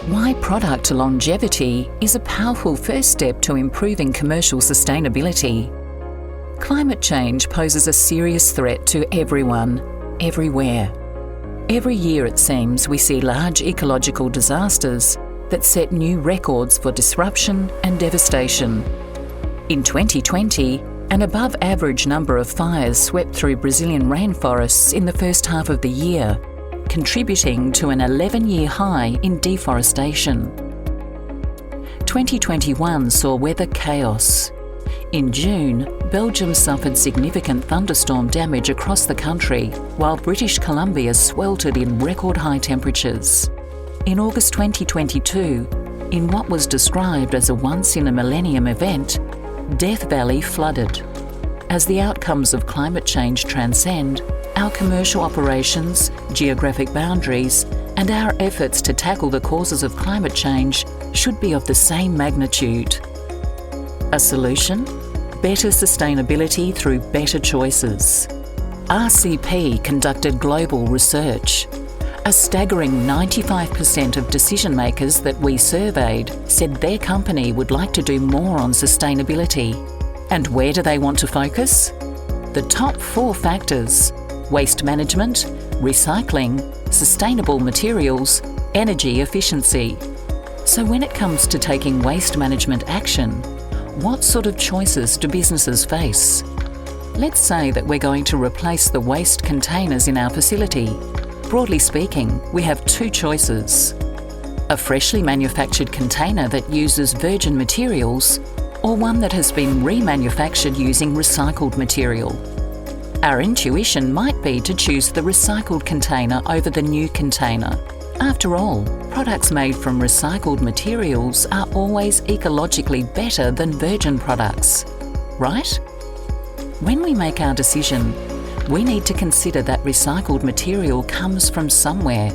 Why product longevity is a powerful first step to improving commercial sustainability. Climate change poses a serious threat to everyone, everywhere. Every year, it seems, we see large ecological disasters that set new records for disruption and devastation. In 2020, an above-average number of fires swept through Brazilian rainforests in the first half of the year, contributing to an 11-year high in deforestation. 2021 saw weather chaos. In June, Belgium suffered significant thunderstorm damage across the country, while British Columbia sweltered in record-high temperatures. In August 2022, in what was described as a once-in-a-millennium event, Death Valley flooded. As the outcomes of climate change transcend, our commercial operations, geographic boundaries, and our efforts to tackle the causes of climate change should be of the same magnitude. A solution? Better sustainability through better choices. RCP conducted global research. A staggering 95% of decision makers that we surveyed said their company would like to do more on sustainability. And where do they want to focus? The top 4 factors: waste management, recycling, sustainable materials, energy efficiency. So when it comes to taking waste management action, what sort of choices do businesses face? Let's say that we're going to replace the waste containers in our facility. Broadly speaking, we have 2 choices: a freshly manufactured container that uses virgin materials, or one that has been remanufactured using recycled material. Our intuition might be to choose the recycled container over the new container. After all, products made from recycled materials are always ecologically better than virgin products, right? When we make our decision, we need to consider that recycled material comes from somewhere.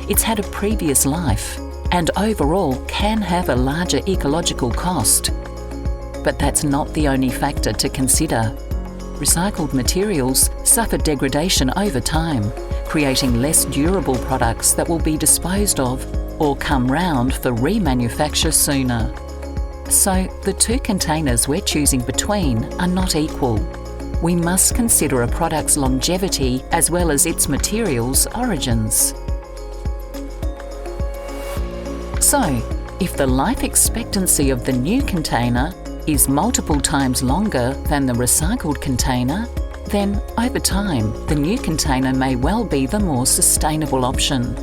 It's had a previous life and overall can have a larger ecological cost. But that's not the only factor to consider. Recycled materials suffer degradation over time, creating less durable products that will be disposed of or come round for remanufacture sooner. So the 2 containers we're choosing between are not equal. We must consider a product's longevity as well as its materials' origins. So, if the life expectancy of the new container is multiple times longer than the recycled container, then over time, the new container may well be the more sustainable option.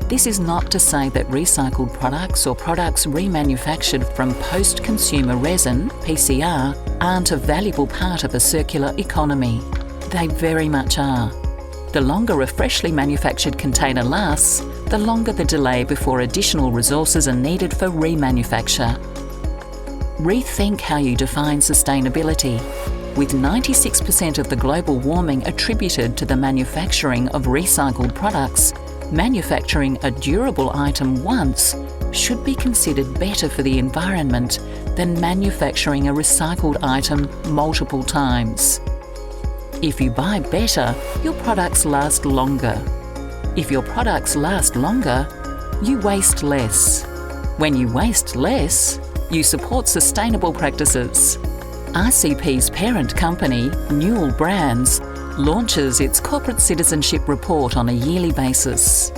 This is not to say that recycled products or products remanufactured from post-consumer resin, PCR, aren't a valuable part of a circular economy. They very much are. The longer a freshly manufactured container lasts, the longer the delay before additional resources are needed for remanufacture. Rethink how you define sustainability. With 96% of the global warming attributed to the manufacturing of recycled products, manufacturing a durable item once should be considered better for the environment than manufacturing a recycled item multiple times. If you buy better, your products last longer. If your products last longer, you waste less. When you waste less, you support sustainable practices. RCP's parent company, Newell Brands, launches its corporate citizenship report on a yearly basis.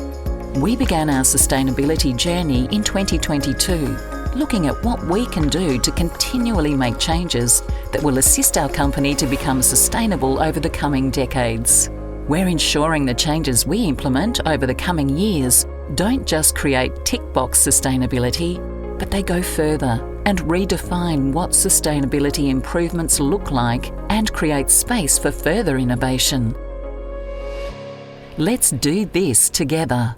We began our sustainability journey in 2022, looking at what we can do to continually make changes that will assist our company to become sustainable over the coming decades. We're ensuring the changes we implement over the coming years don't just create tick-box sustainability, but they go further and redefine what sustainability improvements look like and create space for further innovation. Let's do this together.